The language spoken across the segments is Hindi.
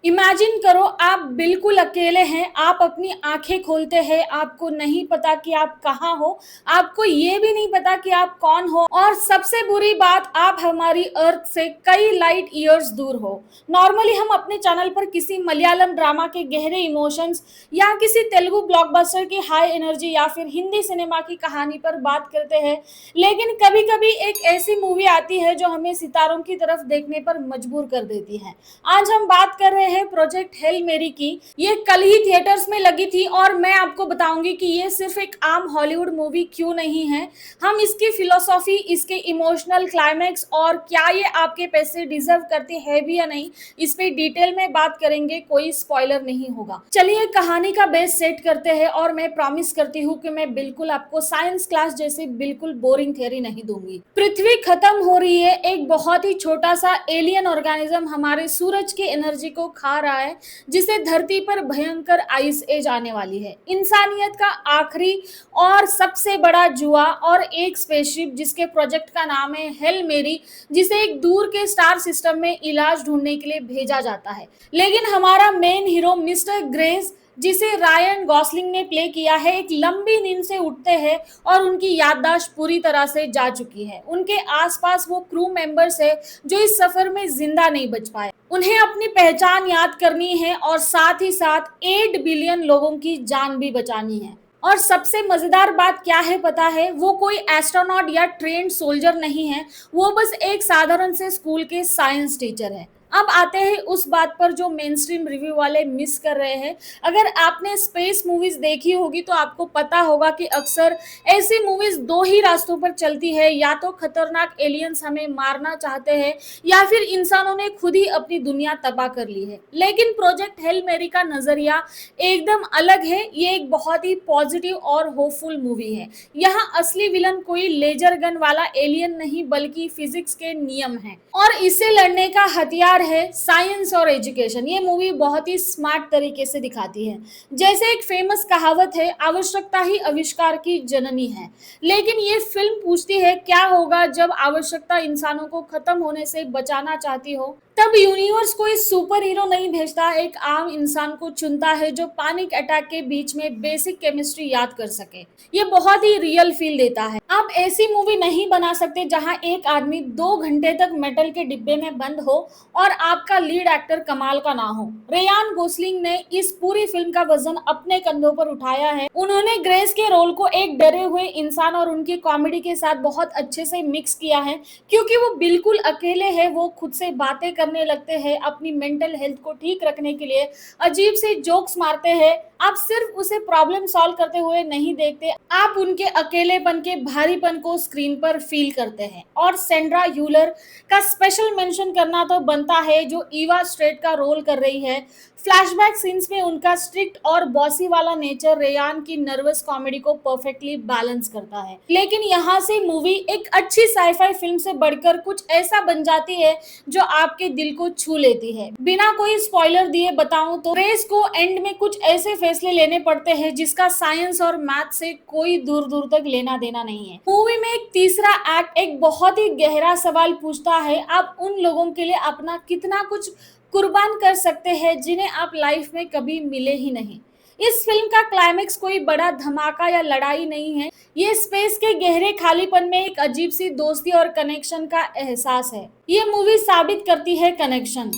इमेजिन करो आप बिल्कुल अकेले हैं, आप अपनी आँखें खोलते हैं, आपको नहीं पता कि आप कहाँ हो, आपको ये भी नहीं पता कि आप कौन हो और सबसे बुरी बात आप हमारी अर्थ से कई लाइट ईयर्स दूर हो। नॉर्मली हम अपने चैनल पर किसी मलयालम ड्रामा के गहरे इमोशंस या किसी तेलुगु ब्लॉकबस्टर की हाई एनर्जी या फिर हिंदी सिनेमा की कहानी पर बात करते हैं, लेकिन कभी-कभी एक ऐसी मूवी आती है जो हमें सितारों की तरफ देखने पर मजबूर कर देती है। आज हम बात कर रहे हैं प्रोजेक्ट हेल मेरी की। ये कल ही थिएटर्स में लगी थी और मैं आपको बताऊंगी कि ये सिर्फ एक आम हॉलीवुड मूवी क्यों नहीं है। हम इसकी फिलोसॉफी, इसके इमोशनल क्लाइमैक्स और क्या ये आपके पैसे डिजर्व करती है भी या नहीं, इस पे डिटेल में बात करेंगे, कोई स्पॉइलर नहीं होगा। चलिए कहानी का बेस सेट करते हैं और मैं प्रॉमिस करती हूँ कि मैं बिल्कुल आपको साइंस क्लास जैसी बिल्कुल बोरिंग थ्योरी नहीं दूंगी। पृथ्वी खत्म हो रही है, एक बहुत ही छोटा सा एलियन ऑर्गेनिज्म हमारे सूरज की एनर्जी को खा रहा है, जिसे धरती पर भयंकर आइस एज आने वाली है। इंसानियत का आखिरी और सबसे बड़ा जुआ और एक स्पेसशिप जिसके प्रोजेक्ट का नाम है हेल मेरी, जिसे एक दूर के स्टार सिस्टम में इलाज ढूंढने के लिए भेजा जाता है। लेकिन हमारा मेन हीरो मिस्टर ग्रेस, जिसे रायन गॉसलिंग ने प्ले किया है, एक लंबी नींद से उठते हैं और उनकी याददाश्त पूरी तरह से जा चुकी है। उनके आसपास वो क्रू मेंबर्स है जो इस सफर में जिंदा नहीं बच पाए। उन्हें अपनी पहचान याद करनी है और साथ ही साथ 8 बिलियन लोगों की जान भी बचानी है। और सबसे मजेदार बात क्या है पता है? वो कोई एस्ट्रोनॉट या ट्रेन्ड सोल्जर नहीं है, वो बस एक साधारण से स्कूल के साइंस टीचर है। अब आते हैं उस बात पर जो मेन स्ट्रीम रिव्यू वाले मिस कर रहे हैं। अगर आपने स्पेस मूवीज देखी होगी तो आपको पता होगा कि अक्सर ऐसी मूवीज दो ही रास्तों पर चलती है, या तो खतरनाक एलियंस हमें मारना चाहते हैं या फिर इंसानों ने खुद ही अपनी दुनिया तबाह कर ली है। लेकिन प्रोजेक्ट हेल मेरी का नजरिया एकदम अलग है। ये एक बहुत ही पॉजिटिव और होपफुल मूवी है। यहाँ असली विलन कोई लेजर गन वाला एलियन नहीं बल्कि फिजिक्स के नियम है और इससे लड़ने का हथियार है साइंस और एजुकेशन। ये मूवी बहुत ही स्मार्ट तरीके से दिखाती है। जैसे एक फेमस कहावत है, आवश्यकता ही आविष्कार की जननी है। लेकिन ये फिल्म पूछती है क्या होगा जब आवश्यकता इंसानों को खत्म होने से बचाना चाहती हो। तब यूनिवर्स कोई सुपर हीरो नहीं भेजता, एक आम इंसान को चुनता है जो पैनिक अटैक के बीच में बेसिक केमिस्ट्री याद कर सके। ये बहुत ही रियल फील देता है। आप ऐसी मूवी नहीं बना सकते जहां एक आदमी 2 घंटे तक मेटल के डिब्बे में बंद हो और आपका लीड एक्टर कमाल का ना हो। रेयान गोसलिंग ने इस पूरी फिल्म का वजन अपने कंधों पर उठाया है। उन्होंने ग्रेस के रोल को एक डरे हुए इंसान और उनकी कॉमेडी के साथ बहुत अच्छे से मिक्स किया है, क्योंकि वो बिल्कुल अकेले है। वो खुद से बातें करने लगते हैं, अपनी मेंटल हेल्थ को ठीक रखने के लिए अजीब से जोक्स मारते हैं। आप सिर्फ उसे प्रॉब्लम सॉल्व करते हुए नहीं देखते, आप उनके अकेलेपन के भारीपन को स्क्रीन पर फील करते हैं। और सेंड्रा यूलर का स्पेशल मेंशन करना तो बनता है, जो ईवा स्ट्रेट का रोल कर रही है। फ्लैशबैक सीन्स में उनका स्ट्रिक्ट और बॉसी वाला नेचर रेयान की नर्वस कॉमेडी को परफेक्टली बैलेंस करता है। लेकिन यहाँ से मूवी एक अच्छी साईफाई फिल्म से बढ़कर कुछ ऐसा बन जाती है जो आपके दिल को छू लेती है। बिना कोई स्पॉइलर दिए बताऊं तो रेस को एंड में कुछ ऐसे फैसले लेने पड़ते हैं जिसका साइंस और मैथ से कोई दूर दूर तक लेना देना नहीं है। मूवी में एक तीसरा एक्ट एक बहुत ही गहरा सवाल पूछता है, आप उन लोगों के लिए अपना कितना कुछ कुर्बान कर सकते हैं जिन्हें आप लाइफ में कभी मिले ही नहीं। इस फिल्म का क्लाइमेक्स कोई बड़ा धमाका या लड़ाई नहीं है, ये स्पेस के गहरे खालीपन में एक अजीब सी दोस्ती और कनेक्शन का एहसास है। ये मूवी साबित करती है कनेक्शन,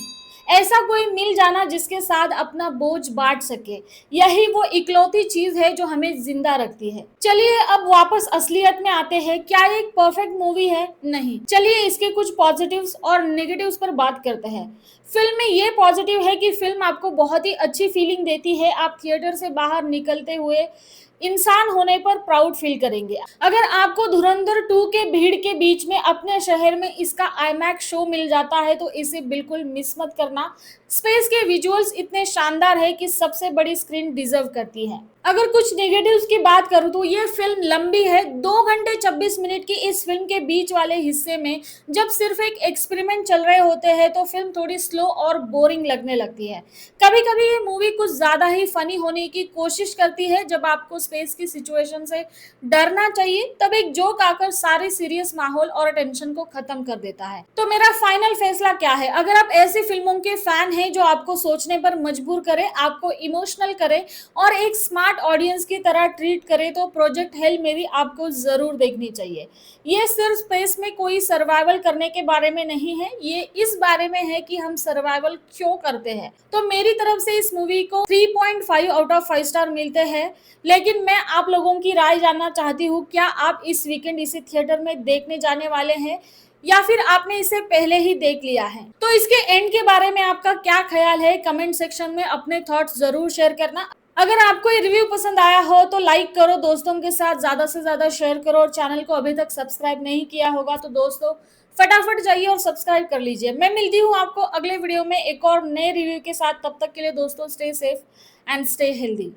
ऐसा कोई मिल जाना जिसके साथ अपना बोझ बांट सके, यही वो इकलौती चीज है जो हमें जिंदा रखती है। चलिए अब वापस असलियत में आते हैं। क्या ये एक परफेक्ट मूवी है? नहीं। चलिए इसके कुछ पॉजिटिव्स और नेगेटिव्स पर बात करते हैं। फिल्म में ये पॉजिटिव है कि फिल्म आपको बहुत ही अच्छी फीलिंग देती है। आप थिएटर से बाहर निकलते हुए इंसान होने पर प्राउड फील करेंगे। अगर आपको धुरंधर 2 के भीड़ के बीच में अपने शहर में इसका आईमैक्स शो मिल जाता है तो इसे बिल्कुल मिस मत करना। स्पेस के विजुअल्स इतने शानदार है कि सबसे बड़ी स्क्रीन डिजर्व करती है। अगर कुछ नेगेटिव्स की बात करूँ तो ये फ़िल्म लंबी है, 2 घंटे 26 मिनट की इस फ़िल्म के बीच वाले हिस्से में जब सिर्फ़ एक एक्सपेरिमेंट चल रहे होते हैं, तो फ़िल्म थोड़ी स्लो और बोरिंग लगने लगती है। कभी-कभी ये मूवी कुछ ज़्यादा ही फ़नी होने की कोशिश करती है, जब आपको स्पेस की सिचुएशन से डरना चाहिए, तब एक जोक आकर सारे सीरियस माहौल और टेंशन को ख़त्म कर देता है। तो मेरा फाइनल फैसला क्या है? अगर आप ऐसी फ़िल्मों के फ़ैन हैं, जो आपको सोचने पर मजबूर करें, आपको इमोशनल करें और एक स्मार्ट ऑडियंस की तरह ट्रीट करे तो प्रोजेक्ट हेल मेरी आपको ज़रूर देखनी चाहिए। ये सिर्फ स्पेस में कोई सर्वाइवल करने के बारे में नहीं है, ये इस बारे में है कि हम सर्वाइवल क्यों करते हैं। तो मेरी तरफ से इस मूवी को 3.5 आउट ऑफ 5 स्टार मिलते हैं, लेकिन मैं आप लोगों की राय जानना चाहती हूँ, क्या आप इस वीकेंड इसे थिएटर में देखने जाने वाले हैं या फिर आपने इसे पहले ही देख लिया है? तो इसके एंड के बारे में आपका क्या ख्याल है? कमेंट सेक्शन में अपने थॉट्स ज़रूर शेयर करना। अगर आपको ये रिव्यू पसंद आया हो तो लाइक करो, दोस्तों के साथ ज़्यादा से ज़्यादा शेयर करो और चैनल को अभी तक सब्सक्राइब नहीं किया होगा तो दोस्तों फटाफट जाइए और सब्सक्राइब कर लीजिए। मैं मिलती हूँ आपको अगले वीडियो में एक और नए रिव्यू के साथ। तब तक के लिए दोस्तों stay safe and stay healthy.